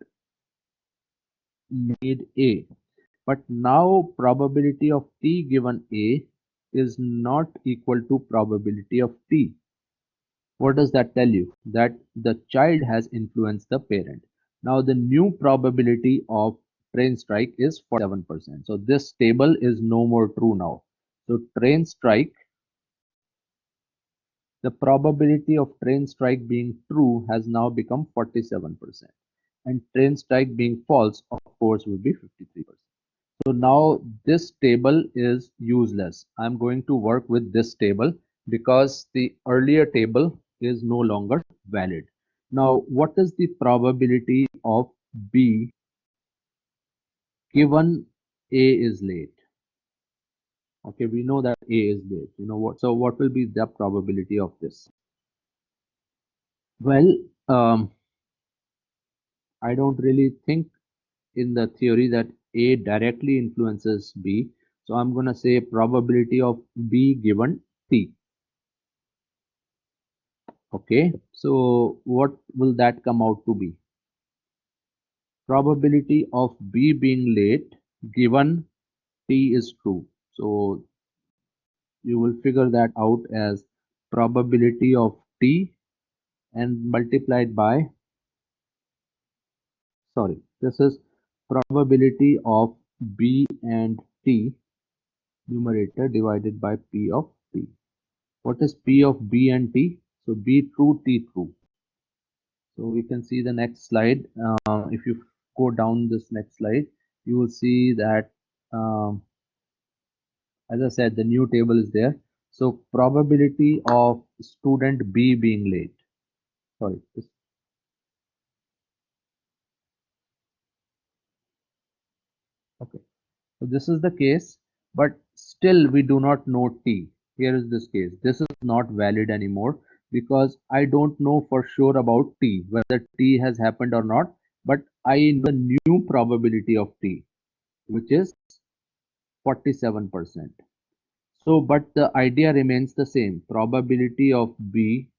Speaker 1: need A. But now probability of T given A is not equal to probability of T. What does that tell you? That the child has influenced the parent. Now the new probability of train strike is 47%. So this table is no more true now. So train strike, the probability of train strike being true has now become 47%. And train strike being false, of course, will be 53%. So now this table is useless. I'm going to work with this table because the earlier table is no longer valid. Now, what is the probability of B given A is late? Okay, we know that A is late. You know what? So what will be the probability of this? Well, I don't really think in the theory that A directly influences B. So I'm going to say probability of B given T. Okay, so what will that come out to be? Probability of B being late given T is true. So you will figure that out as probability of T and multiplied by, sorry, this is probability of B and T numerator divided by P of T. What is P of B and T? So B true, T true. So we can see the next slide. If you go down this next slide, you will see that, as I said, the new table is there. So probability of student B being late. Sorry. Okay. So this is the case, but still we do not know T. Here is this case. This is not valid anymore because I don't know for sure about T, whether T has happened or not, but I know the new probability of T, which is 47%. So, but the idea remains the same. Probability of B.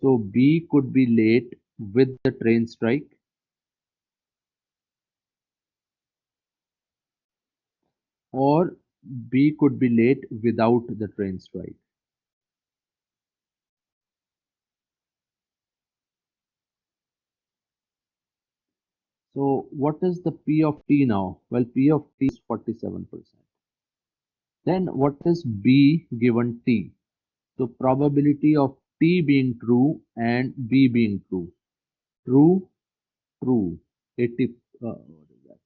Speaker 1: So B could be late with the train strike, or B could be late without the train strike. So what is the P of T now? Well, P of T is 47%. Then what is B given T? So probability of T being true and B being true. True, true. 80, what is that?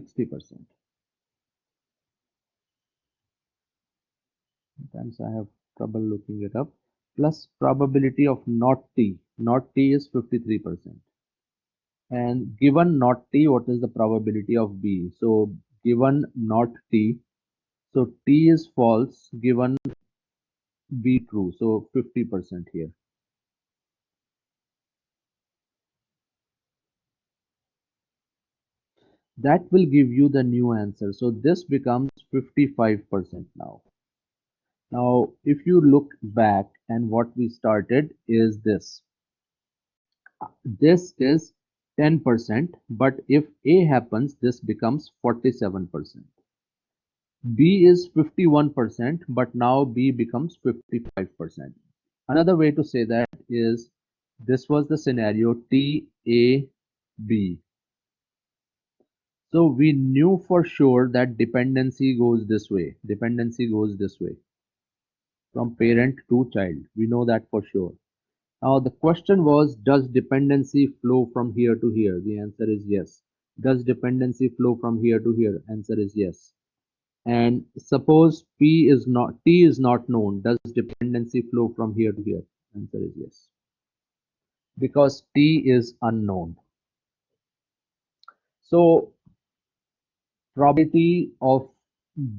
Speaker 1: 60%. Sometimes I have trouble looking it up. Plus probability of not T. Not T is 53%. And given not T, what is the probability of B? So given not T, so T is false, given B true. So 50% here. That will give you the new answer. So this becomes 55% now. Now, if you look back and what we started is this. This is 10%, but if A happens, this becomes 47%. B is 51%, but now B becomes 55%. Another way to say that is this was the scenario T, A, B. So we knew for sure that dependency goes this way. Dependency goes this way from parent to child. We know that for sure. Now the question was, does dependency flow from here to here? The answer is yes. Does dependency flow from here to here? Answer is yes. And suppose P is not, T is not known. Does dependency flow from here to here? Answer is yes. Because T is unknown. So probability of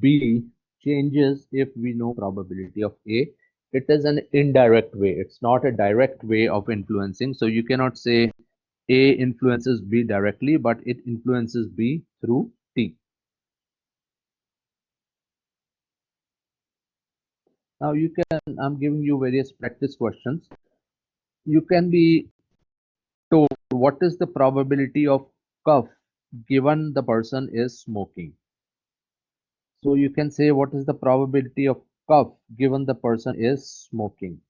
Speaker 1: B changes if we know probability of A. It is an indirect way. It's not a direct way of influencing. So you cannot say A influences B directly, but it influences B through T. Now you can, I'm giving you various practice questions. You can be told what is the probability of cough given the person is smoking. So you can say what is the probability of cough given the person is smoking.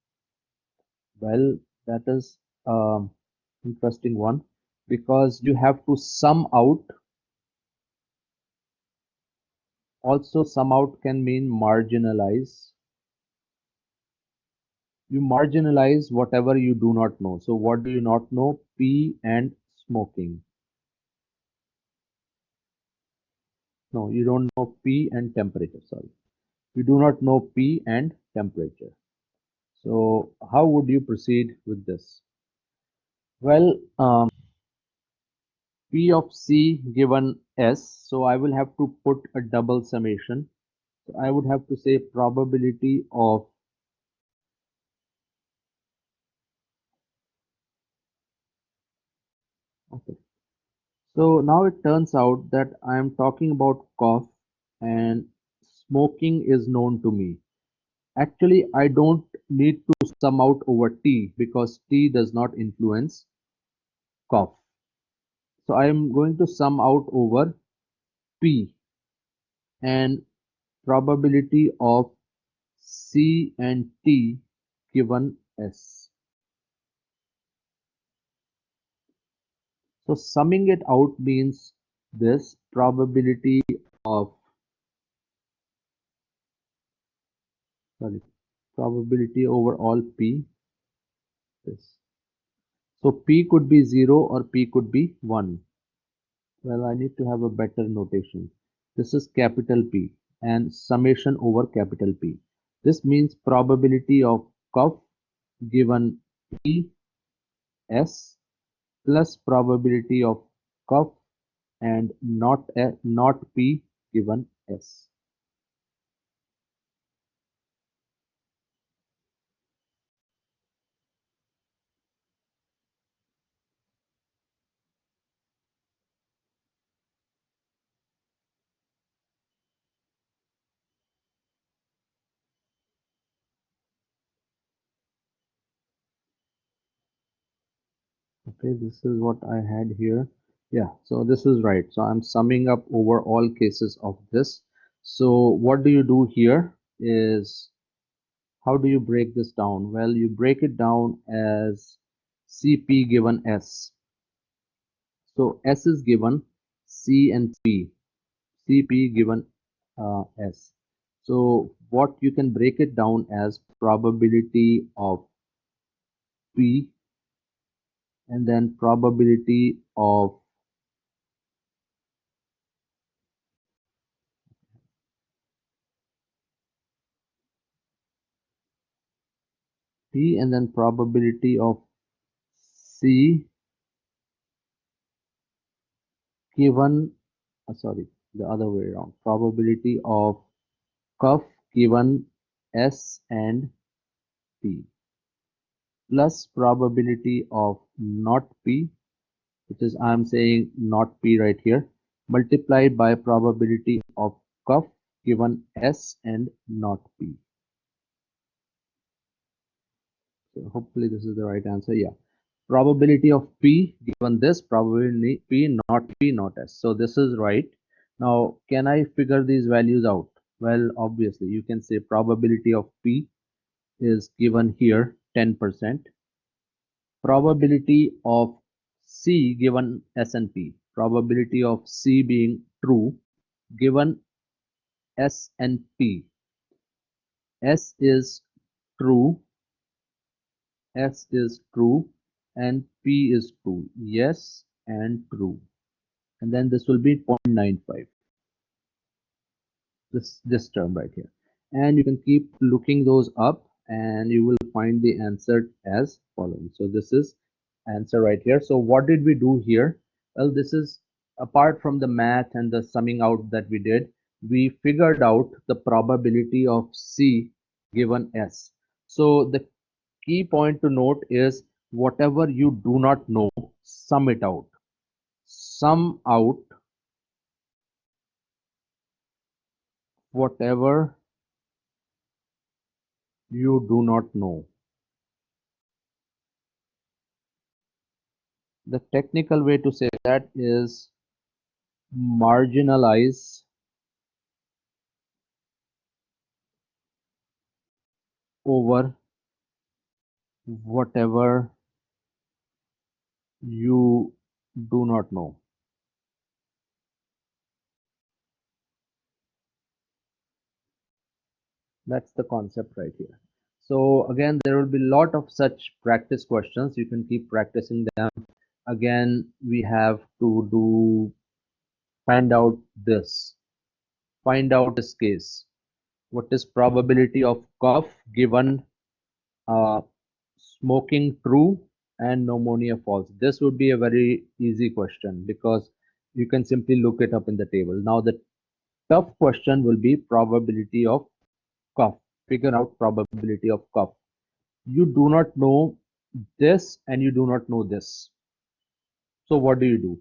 Speaker 1: Well, that is interesting one because you have to sum out. Also, sum out can mean marginalize. You marginalize whatever you do not know. So what do you not know? P and smoking. No, you don't know P and temperature. Sorry. You do not know P and temperature. So how would you proceed with this? Well, P of C given S. So I will have to put a double summation. So I would have to say probability of, okay. So now it turns out that I am talking about cough and smoking is known to me. Actually, I don't need to sum out over T because T does not influence cough. So I am going to sum out over P and probability of C and T given S. So summing it out means this probability of sorry probability over all P this. So P could be 0 or P could be 1. Well, I need to have a better notation. This is capital P and summation over capital P. This means probability of cough given P S plus probability of cough and not P given S. Okay, this is what I had here. Yeah, so this is right. So I'm summing up over all cases of this. So what do you do here is how do you break this down? Well, you break it down as CP given S. So S is given C and P. CP given S. So what you can break it down as probability of P and then probability of P and then probability of C given sorry, the other way around, probability of cuff given S and P plus probability of not P, which is I'm saying not P right here, multiplied by probability of cuff given S and not P. So hopefully this is the right answer. Yeah, probability of P given this, probability P not S. So this is right. Now can I figure these values out? Well, obviously you can say probability of P is given here 10%. Probability of C given S and P. Probability of C being true given S and P. S is true, S is true, and P is true. Yes and true. And then this will be 0.95. This term right here, and you can keep looking those up and you will find the answer as following. So this is answer right here. So what did we do here? Well, this is apart from the math and the summing out that we did, we figured out the probability of C given S. So the key point to note is whatever you do not know, sum it out. Sum out whatever you do not know. The technical way to say that is marginalize over whatever you do not know. That's the concept right here. So again, there will be a lot of such practice questions. You can keep practicing them. Again, we have to do find out this. Find out this case. What is probability of cough given uh, smoking true and pneumonia false? This would be a very easy question because you can simply look it up in the table. Now the tough question will be probability of cough. Figure out probability of cough. You do not know this and you do not know this. So what do?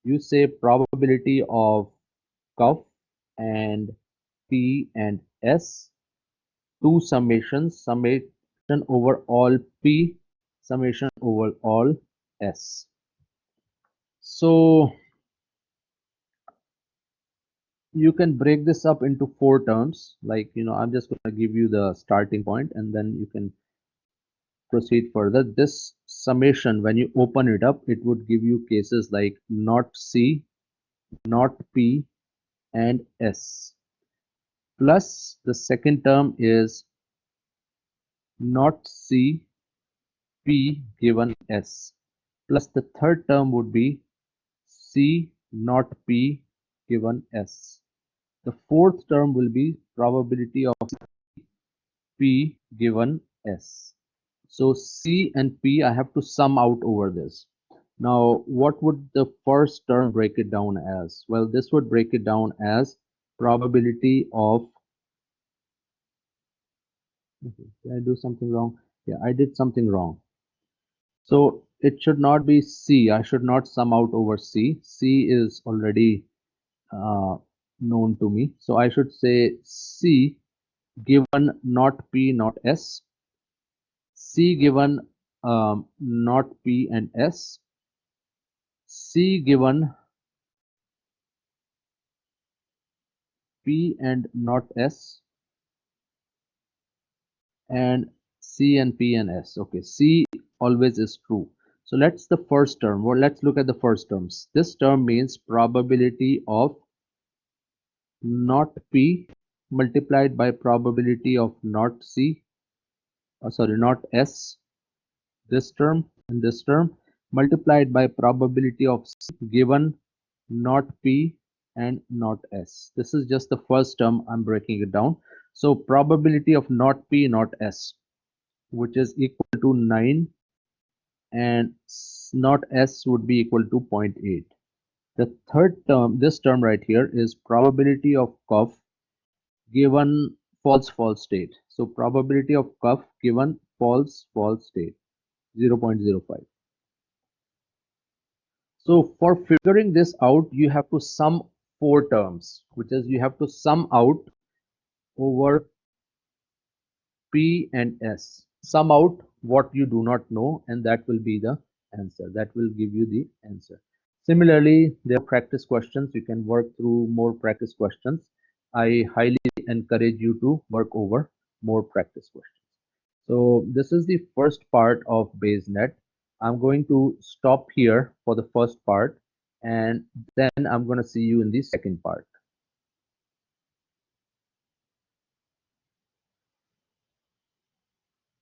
Speaker 1: You say probability of cough and P and S two summations, summation over all P, summation over all S. So you can break this up into four terms. Like, I'm just going to give you the starting point and then you can proceed further. This summation, when you open it up, it would give you cases like not C, not P, and S. Plus the second term is not C, P given S. Plus the third term would be C not P given S. The fourth term will be probability of P given S. So C and P I have to sum out over this. Now what would the first term break it down as? Well, this would break it down as probability of, did I do something wrong? Yeah, I did something wrong. So it should not be C. I should not sum out over C. C is already uh, known to me. So I should say C given not P not S, C given not P and S, C given P and not S, and C and P and S. Okay, C always is true. So let's the first term. Well, let's look at the first terms. This term means probability of not P multiplied by probability of not C, sorry, not S, this term and this term, multiplied by probability of C given not P and not S. This is just the first term. I'm breaking it down. So probability of not P not S, which is equal to 9, and not S would be equal to 0.8. The third term, this term right here, is probability of cuff given false state. So probability of cuff given false state, 0.05. So for figuring this out, you have to sum four terms, which is you have to sum out over P and S. Sum out what you do not know, and that will be the answer. That will give you the answer. Similarly, there are practice questions. You can work through more practice questions. I highly encourage you to work over more practice questions. So this is the first part of BaseNet. I'm going to stop here for the first part, and then I'm going to see you in the second part.